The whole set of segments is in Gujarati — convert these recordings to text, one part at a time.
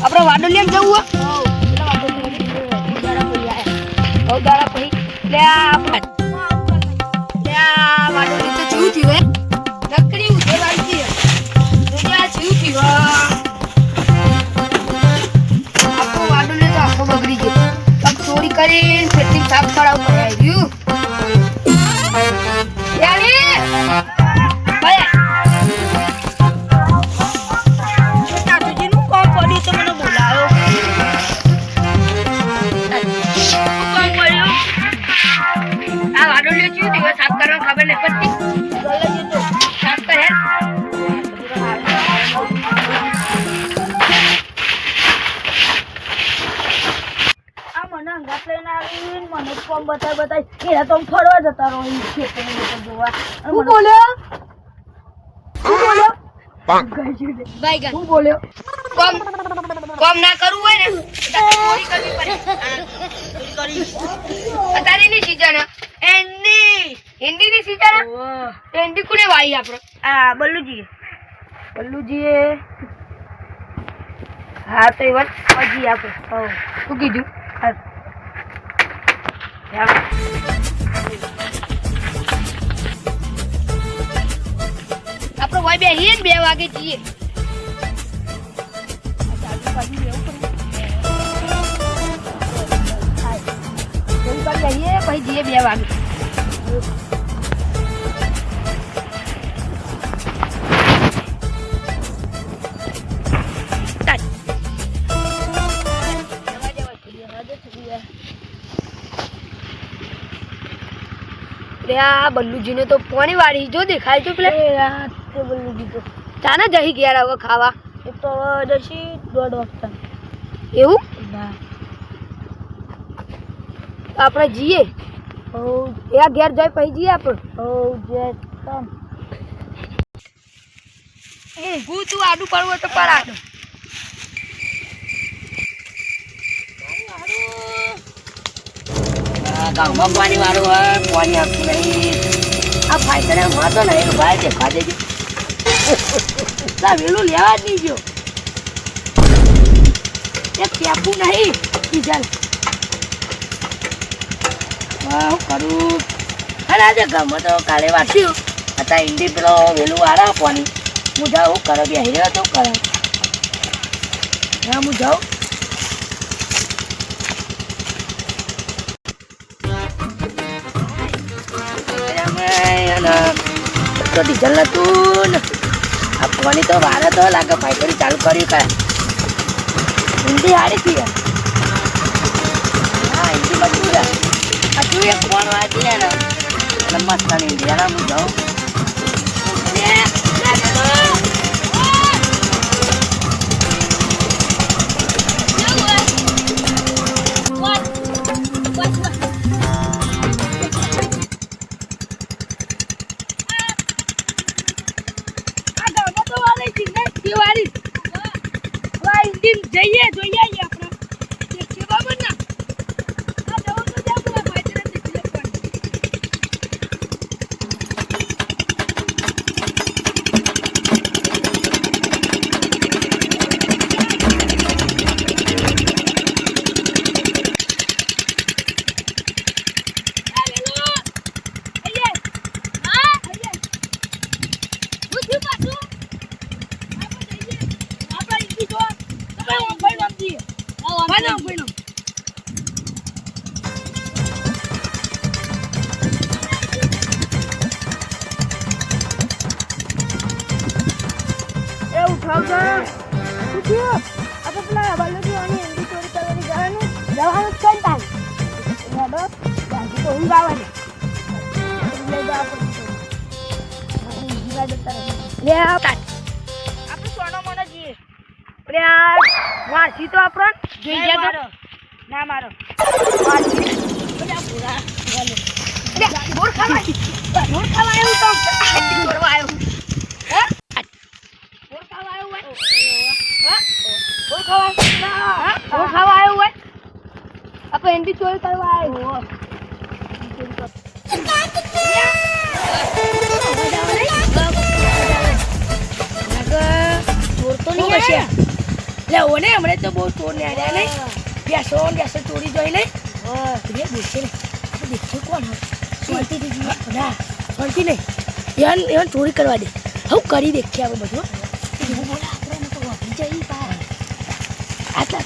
આપણે વાડોલિયામ જવું હો દાડા પછી લે આપણે લે વાડોલી તો જીવ થયું હે નકરી ઉધે વાળી દુનિયા જીવ થયું આપણો વાડોલી તો આખો બગડી ગયો પગ ચોરી કરીને ફેટી સાફ કરાવ પડે આવ્યું યારી ભાઈ खबर नहीं पड़ती तो साफ करे आ मन अंगात लेना आवीन मन कोम बताय एरा तो फरवा जता रो ई खेत में तो जोवा હું બોલ્યો ભાઈ હું બોલ્યો કોમ ના કરવું હોય ને ચોરી કરવી પડે ચોરી અતારે ની સીઝન हिंदी ની સીઝન હિન્દી કોને વાઈ આપણો આ બલ્લુજી હા તો એ વાત પછી આપો શું કીધું હા આપણો ભાઈ બેહીએ 2 વાગે જઈએ પછી જઈએ 2 વાગે बल्लूजी ने तो पानी वाली जो दिखाई तो प्ले बल्लूजी तो चाना जही गया रहा खावा तो जैसी 1:30 वक्त એવું આપણે જીએ એ ઘેર જઈ પછી જીએ આપણે હું તું આડું પડવું તો પર આડું ગામમાં પાણી વાળું હોય પાણી આપતું નહીં આ ફાઈટર વાંધો નહીં ભાઈ દેખા દેજો વેલું લેવા જ નહીં ગયો એ ટેપું નહીં બીજા હું કરું અને આજે ગમે તો કાલે વાંચ્યું અત્યારે હિન્દી પેલો વેલું વાળા પાણી હું જાઉં કરે બી હિર્યો તો કરે હા હું જાઉં તો ડીઝલ નતું આપવાની તો વાર તો લાગે ફાઈટરી ચાલુ કર્યું કાંઈ હિન્દી હારી હતી હા હિન્દી બધું છે હજુ એક ફોન વાંચી ને મસ્ત હિન્દી યાર હું જાઉં જઈએ જોઈએ આપણે બરાબર ને જવું તો જાવ ભાઈ વાંચી તો આપણો જોઈ ગયા ના મારો વાંચી બોર ખાવા આવ્યું તો બોરવા આવ્યો બોર ખાવા આવ્યો હોય બોર ખાવા આવ્યો હોય આપણે હિન્દી ચોરી કરવા આવ્યો ચોર તો નહીં લે ઓને હમણે તો બહુ ચોર ને આયા નહીં બેસો ચોરી જોઈ નહીં રે દેખે ને આપણે દેખે કોણ શાંતિથી ના શાંતિ નહીં યાર ચોરી કરવા દે હું કરી દેખીએ આપણે બધું બોલા આપણે તો વાપરી જઈ પા આટલા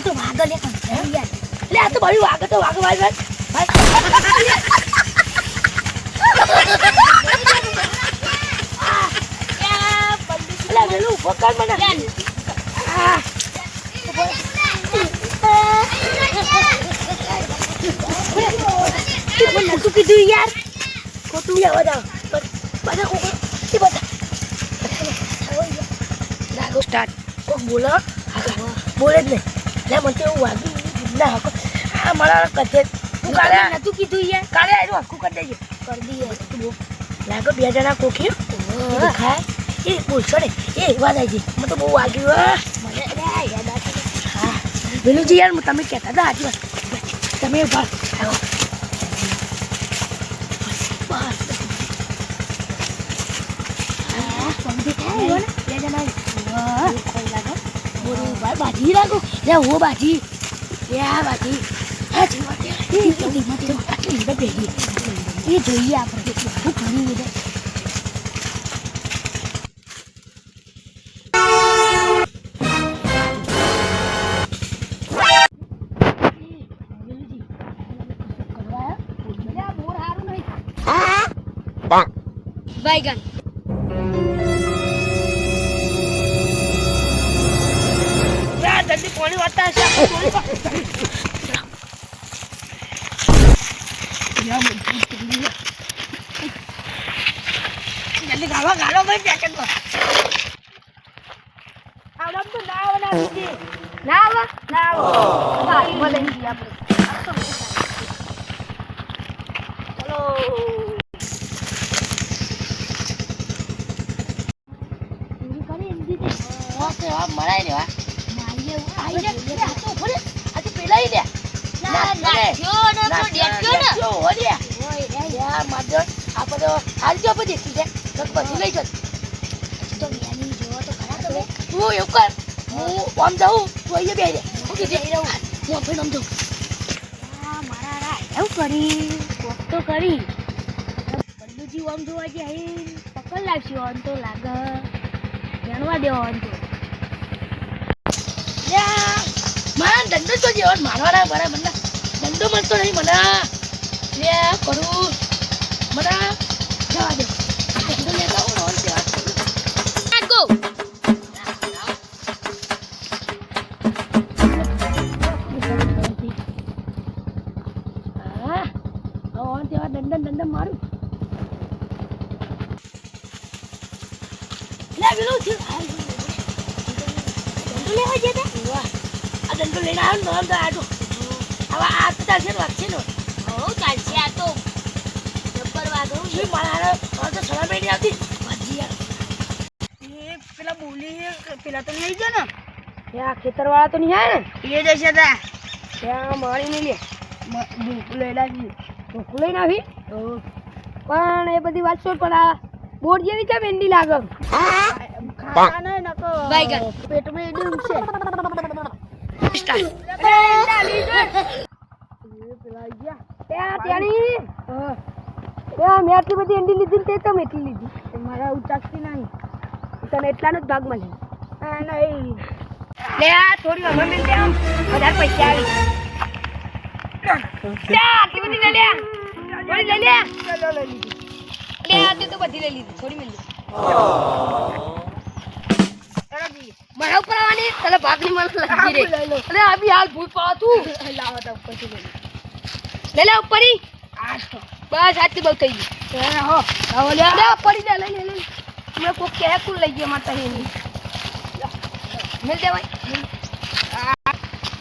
તો વાગો લે પણ યાર લે આ તો ભાઈ વાગો તો વાગો ભાઈ લે વેલું પકડ મને તું કીધું યાર ખોટું બધા બધા બધા સ્ટાર્ટ કોક બોલો બોલે જ નહીં લે મને તો એવું વાગ્યું ના હકો આ મારા કથે તું કાલે નતું કીધું યાર કાલે આનું આખું કરી દેજે કરી દઈએ લાગો 2 જણા કોખ્યું ખાય એ બોલશો ને એ વાત આવી ગઈ મને તો બહુ વાગ્યું મને હા વેલુજી યાર તમે કહેતા હતા આજી વાત તમે ઉભા આવો બાજી રાખો લે હું બાજી બાજી હા એ જોઈએ આપણે શું કરી બધા Baigan. Ya, jadi poli watas ya. Ya, jadi kalau main jaket kok. Alam tuh nawa nanti. Nawa. Nah, boleh siap. Halo. મરાઈ દેવા પેલા લે આપણે હાલ જો બધી દેખી જાય પછી લઈ જત તો મેની જો તો ખરા તમે તું એવું કર હું આમ જાઉં તું અહીંયા બેહી રે હું કીધે હું આપણે આમ જાઉં મારા એવું કરી કોક તો કરી બલ્લુજી આમ જોવા જાય પકડ લાગશે આમ તો લાગે જાણવા દેવો આમ તો મારા ધંધો તો જેવો મારવાના બરાબર મને ધંધો મળતો નહીં મને લે કરું મને જવા દે ધંધો લેતા હું રોન જવા ગો હા રોન જવા દંડન મારું લે વિલો છે ધંધો લેવા જતા વાહ આ ધંધો લઈને આવ્યો ને તો આજો હવે આ તો ચાલશે વાગશે ને હો ચાલશે આ તો જબ્બર વાગો છે મારા તો સલાહ મેડી આવતી ભજીયા એ પેલા બોલી પેલા તો લઈ જા ને યા ખેતરવાળા તો નહીં આવે ને એ જશે તા ત્યાં મારી નહીં લે ભૂખ લઈ લાવી ભૂખ લઈને આવી પણ એ બધી વાત છોડ પણ આ બોર્ડ જેવી કેમ એન્ડી લાગે ખાના નકો બાઈગન પેટમાં એડું છે સ્ટાર્ટ મેં આટલી બધી એન્ડી લીધી તે તમે એટલી લીધી મારા ઉચાકતી નહીં તને એટલાનો જ ભાગ મળે નહીં લે આ થોડી હવે મેં ત્યાં વધારે પૈસા આવી આટલી બધી લઈ લે થોડી લઈ લે લે આટલી તો બધી લઈ લીધી થોડી મિલી મારા ઉપર આવવાની તને ભાગની મને લાગી રે અરે આવી હાલ ભૂલ પાવ તું લાવા તા ઉપર થી લઈ લે ઉપર બસ આટલી બહુ થઈ ગઈ હો લે પડી લે લઈ લે મેં કોક કે કુલ લઈ ગયા માતા હે મિલ દે ભાઈ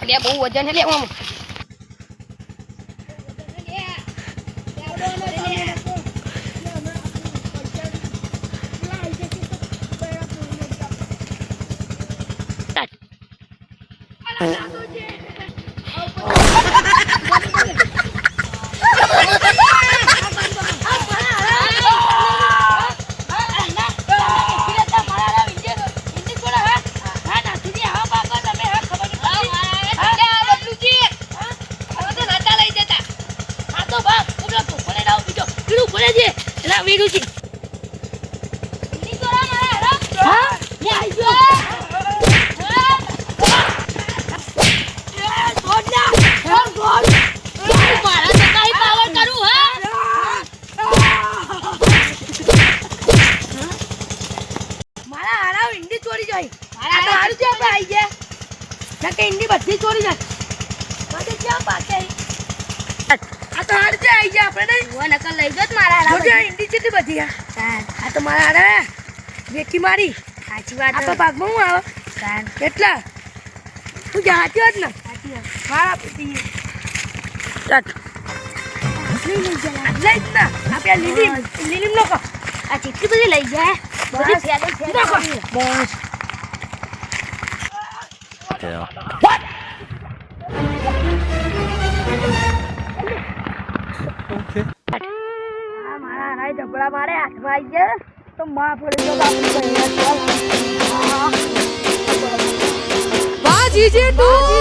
લે બહુ વજન હે લે ઓમ જોઈ આ તો હારું છે આપણે આવી ગયા ના કે ઇન્ડી બધી ચોરી જાય મારે ક્યાં પાકે આ તો હારું છે આવી ગયા આપણે નહીં ઓ નકલ લઈ જો મારા હારા જો ઇન્ડી કેટલી બધી આ તો મારા હારા વેકી મારી સાચી વાત આપણા ભાગમાં હું આવે કેટલા તું જાતી હોત ને મારા પતિ ચટ લઈ જ ના આપણે લીલીમ નો કો આ કેટલી બધી લઈ જાય બધી ફેદો બસ What? Okay. મારા રાય ઢબડા મારે હાથમાં આવી ગયા તો માં ફોડી તો બાપુ કહે વાહ જીજે તું